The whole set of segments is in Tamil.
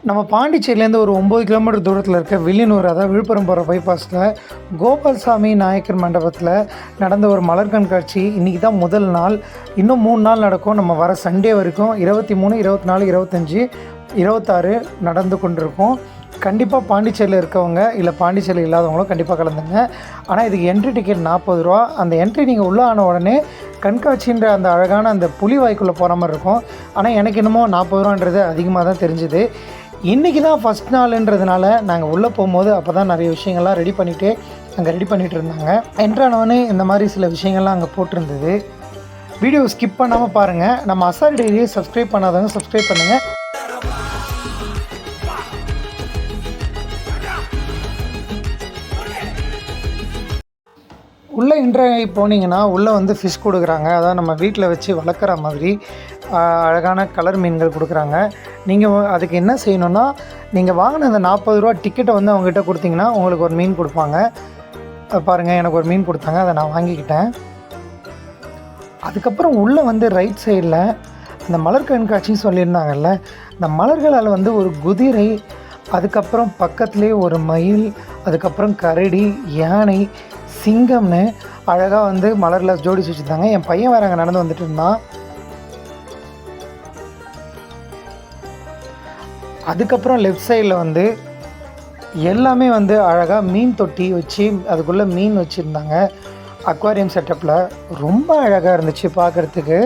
நம்ம பாண்டிச்சேரியிலேருந்து ஒரு 9 கிலோமீட்டர் தூரத்தில் இருக்க வில்லியனூர், அதாவது விழுப்புரம் போகிற பைபாஸில் கோபால்சாமி நாயக்கர் மண்டபத்தில் நடந்த ஒரு மலர் கண்காட்சி இன்றைக்கி தான் முதல் நாள். இன்னும் 3 நாள் நடக்கும். நம்ம வர சண்டே வரைக்கும் 23, 24, 25, 26 நடந்து கொண்டிருக்கும். கண்டிப்பாக பாண்டிச்சேரியில் இருக்கவங்க இல்லை பாண்டிச்சேரியில் இல்லாதவங்களும் கண்டிப்பாக கலந்துங்க. ஆனால் இதுக்கு என்ட்ரி டிக்கெட் 40 ரூபா. அந்த என்ட்ரி நீங்கள் உள்ளே ஆன உடனே கண்காட்சின்ற அந்த அழகான அந்த புலி வாய்க்குள்ளே போகிற மாதிரி இருக்கும். ஆனால் எனக்கு என்னமோ 40 ரூபான்றது அதிகமாக தான் தெரிஞ்சுது. இன்றைக்கி தான் ஃபஸ்ட் நாளுன்றதுனால நாங்கள் உள்ளே போகும்போது அப்போ தான் நிறைய விஷயங்கள்லாம் ரெடி பண்ணிகிட்டு இருந்தாங்க. என்ட்ரானவனே இந்த மாதிரி சில விஷயங்கள்லாம் அங்கே போட்டிருந்தது. வீடியோ ஸ்கிப் பண்ணாமல் பாருங்கள். நம்ம அசார் டைரியை சப்ஸ்கிரைப் பண்ணாதவங்க சப்ஸ்கிரைப் பண்ணுங்கள். உள்ளே போனீங்கன்னா உள்ளே வந்து ஃபிஷ் கொடுக்குறாங்க. அதான் நம்ம வீட்டில் வச்சு வளர்க்குற மாதிரி அழகான கலர் மீன்கள் கொடுக்குறாங்க. நீங்கள் அதுக்கு என்ன செய்யணுன்னா, நீங்கள் வாங்கின அந்த 40 ரூபா டிக்கெட்டை வந்து அவங்ககிட்ட கொடுத்தீங்கன்னா உங்களுக்கு ஒரு மீன் கொடுப்பாங்க. பாருங்கள், எனக்கு ஒரு மீன் கொடுத்தாங்க, அதை நான் வாங்கிக்கிட்டேன். அதுக்கப்புறம் உள்ளே வந்து ரைட் சைடில் இந்த மலர் கண்காட்சின்னு சொல்லியிருந்தாங்கல்ல, இந்த மலர்களால் வந்து ஒரு குதிரை, அதுக்கப்புறம் பக்கத்துலேயே ஒரு மயில், அதுக்கப்புறம் கரடி, யானை, சிங்கம்னு அழகாக வந்து மலரில் ஜோடிச்சு வச்சுருந்தாங்க. என் பையன் வேறு அங்கே நடந்து வந்துட்டு இருந்தான். அதுக்கப்புறம் லெஃப்ட் சைடில் வந்து எல்லாமே வந்து அழகாக மீன் தொட்டி வச்சு அதுக்குள்ளே மீன் வச்சுருந்தாங்க. அக்வாரியம் செட்டப்பில் ரொம்ப அழகாக இருந்துச்சு பார்க்குறதுக்கு.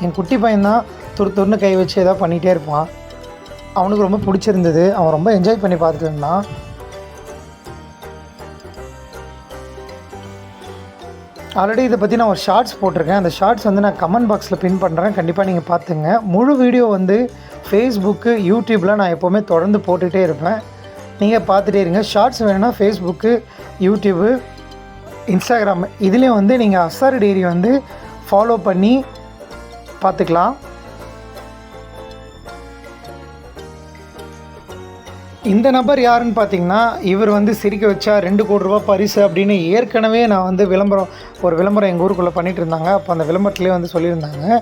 என் குட்டி பையன்தான் துருன்னு கை வச்சு ஏதாவது பண்ணிகிட்டே இருப்பான். அவனுக்கு ரொம்ப பிடிச்சிருந்தது. அவன் ரொம்ப என்ஜாய் பண்ணி பார்த்துட்டு இருந்தான். ஆல்ரெடி இதை பற்றி நான் ஒரு ஷார்ட்ஸ் போட்டிருக்கேன். அந்த ஷார்ட்ஸ் வந்து நான் கமெண்ட் பாக்ஸில் பின் பண்ணுறேன். கண்டிப்பாக நீங்கள் பார்த்துங்க. முழு வீடியோ வந்து ஃபேஸ்புக்கு, யூடியூப்பில் நான் எப்போவுமே தொடர்ந்து போட்டுகிட்டே இருப்பேன். நீங்கள் பார்த்துட்டே இருங்க. ஷார்ட்ஸ் வேணும்னா ஃபேஸ்புக்கு, யூடியூப்பு, இன்ஸ்டாகிராம் இதுலேயும் வந்து நீங்கள் அசார் டைரி வந்து ஃபாலோ பண்ணி பார்த்துக்கலாம். இந்த நபர் யாருன்னு பார்த்தீங்கன்னா, இவர் வந்து சிரிக்க வச்சா 2 கோடி ரூபா பரிசு அப்படின்னு ஏற்கனவே நான் வந்து ஒரு விளம்பரம் எங்கள் ஊருக்குள்ளே பண்ணிகிட்டு இருந்தாங்க. அப்போ அந்த விளம்பரத்துலேயே வந்து சொல்லியிருந்தாங்க.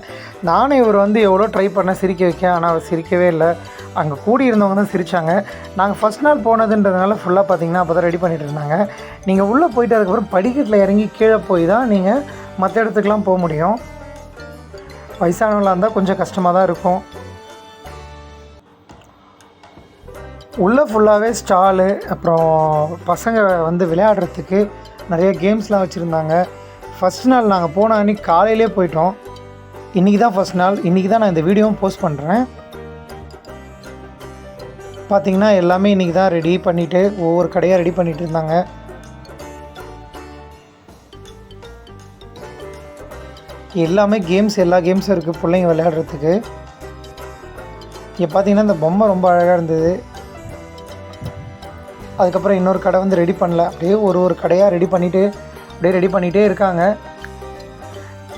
நானும் இவர் வந்து எவ்வளோ ட்ரை பண்ணேன் சிரிக்க வைக்க, ஆனால் அவர் சிரிக்கவே இல்லை. அங்கே கூடியிருந்தவங்க தான் சிரித்தாங்க. நாங்கள் ஃபஸ்ட் நாள் போனதுன்றதுனால ஃபுல்லாக பார்த்தீங்கன்னா அப்போ தான் ரெடி பண்ணிகிட்டு இருந்தாங்க. நீங்கள் உள்ளே போயிட்டு அதுக்கப்புறம் படிக்கட்டில் இறங்கி கீழே போய் தான் நீங்கள் மற்ற இடத்துக்குலாம் போக முடியும். வயசானவங்களாக இருந்தால் கொஞ்சம் கஷ்டமாக தான் இருக்கும். உள்ளே ஃபுல்லாகவே ஸ்டாலு, அப்புறம் பசங்க வந்து விளையாடுறதுக்கு நிறைய கேம்ஸ்லாம் வச்சுருந்தாங்க. ஃபஸ்ட் நாள் நாங்கள் போன அன்றைக்கி காலையிலே போயிட்டோம். இன்றைக்கி தான் ஃபஸ்ட் நாள். இன்றைக்கி தான் நான் இந்த வீடியோவும் போஸ்ட் பண்ணுறேன். பார்த்திங்கன்னா எல்லாமே இன்றைக்கி தான் ரெடி பண்ணிவிட்டு ஒவ்வொரு கடையாக ரெடி பண்ணிகிட்டு இருந்தாங்க. எல்லாமே எல்லா கேம்ஸும் இருக்குது பிள்ளைங்க விளையாடுறதுக்கு. இங்கே பார்த்திங்கன்னா இந்த பொம்மை ரொம்ப அழகாக இருந்தது. அதுக்கப்புறம் இன்னொரு கடை வந்து ரெடி பண்ணல. அப்படியே ஒரு கடையாக ரெடி பண்ணிகிட்டே இருக்காங்க.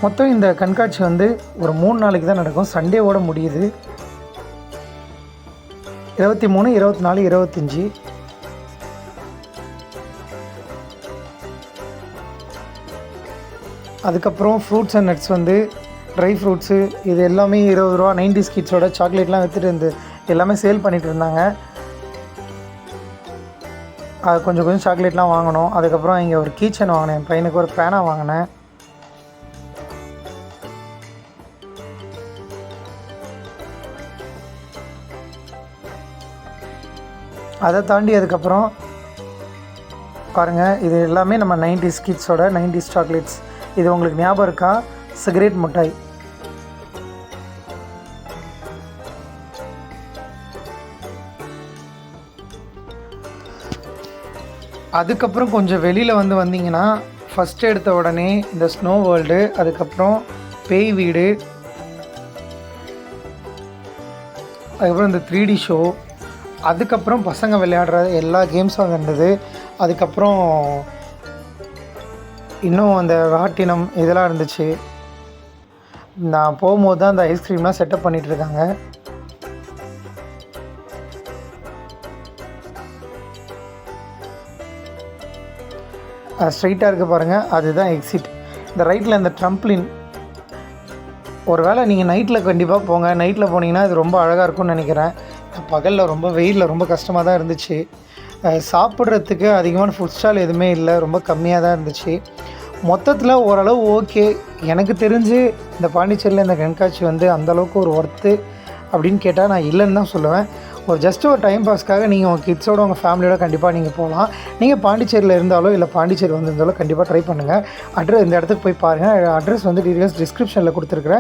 மொத்தம் இந்த கண்காட்சி வந்து ஒரு 3 நாளைக்கு தான் நடக்கும். சண்டேவோடு முடியுது. 23, 24, 25. அதுக்கப்புறம் ஃப்ரூட்ஸ் அண்ட் நட்ஸ் வந்து ட்ரை ஃப்ரூட்ஸு இது எல்லாமே 20 ரூபா. 90s கிட்ஸோட சாக்லேட்லாம் விற்றுட்டு இருந்து எல்லாமே சேல் பண்ணிகிட்டு இருந்தாங்க. அது கொஞ்சம் சாக்லேட்லாம் வாங்கினோம். அதுக்கப்புறம் இங்கே ஒரு கீச்சன் வாங்கினேன். என் பையனுக்கு ஒரு பேனா வாங்கினேன். அதை தாண்டி அதுக்கப்புறம் பாருங்கள், இது எல்லாமே நம்ம 90s கிட்ஸோட 90s சாக்லேட்ஸ். இது உங்களுக்கு ஞாபகம் இருக்கா? சிகரெட் மிட்டாய். அதுக்கப்புறம் கொஞ்சம் வெளியில் வந்தீங்கன்னா ஃபஸ்ட்டு எடுத்த உடனே இந்த ஸ்னோ வேர்ல்டு, அதுக்கப்புறம் பேய் வீடு, அதுக்கப்புறம் இந்த 3D ஷோ, அதுக்கப்புறம் பசங்க விளையாடுற எல்லா கேம்ஸும் அங்கே இருந்தது. அதுக்கப்புறம் இன்னும் அந்த ராட்டினம் இதெல்லாம் இருந்துச்சு. நான் போகும்போது தான் அந்த ஐஸ்கிரீம்லாம் செட்டப் பண்ணிகிட்டு இருக்காங்க. ஸ்ட்ரைட்டாக இருக்க பாருங்கள், அதுதான் எக்ஸிட். இந்த ரைட்டில் இந்த ட்ரம்ப்ளின் ஒரு வேளை நீங்கள் நைட்டில் கண்டிப்பாக போங்க. நைட்டில் போனீங்கன்னா இது ரொம்ப அழகாக இருக்கும்னு நினைக்கிறேன். பகலில் ரொம்ப வெயிலில் ரொம்ப கஷ்டமாக தான் இருந்துச்சு. சாப்பிட்றதுக்கு அதிகமான ஃபுட் ஸ்டால் எதுவுமே இல்லை, ரொம்ப கம்மியாக தான் இருந்துச்சு. மொத்தத்தில் ஓரளவு ஓகே. எனக்கு தெரிஞ்சு இந்த பாண்டிச்சேரியில் இந்த கண்காட்சி வந்து அந்தளவுக்கு ஒரு ஒர்த்து அப்படின்னு கேட்டால் நான் இல்லைன்னு தான் சொல்லுவேன். ஒரு டைம் பாஸ்க்காக நீங்கள் உங்கள் கிட்ஸோட உங்கள் ஃபேமிலியோட கண்டிப்பாக நீங்கள் போகலாம். நீங்கள் பாண்டிச்சேரியில் இருந்தாலோ இல்லை பாண்டிச்சேரி வந்திருந்தாலோ கண்டிப்பாக ட்ரை பண்ணுங்கள். இந்த இடத்துக்கு போய் பாருங்கள். அட்ரஸ் வந்து டீட்டெயில்ஸ் டிஸ்கிரிப்ஷனில் கொடுத்துருக்குறேன்.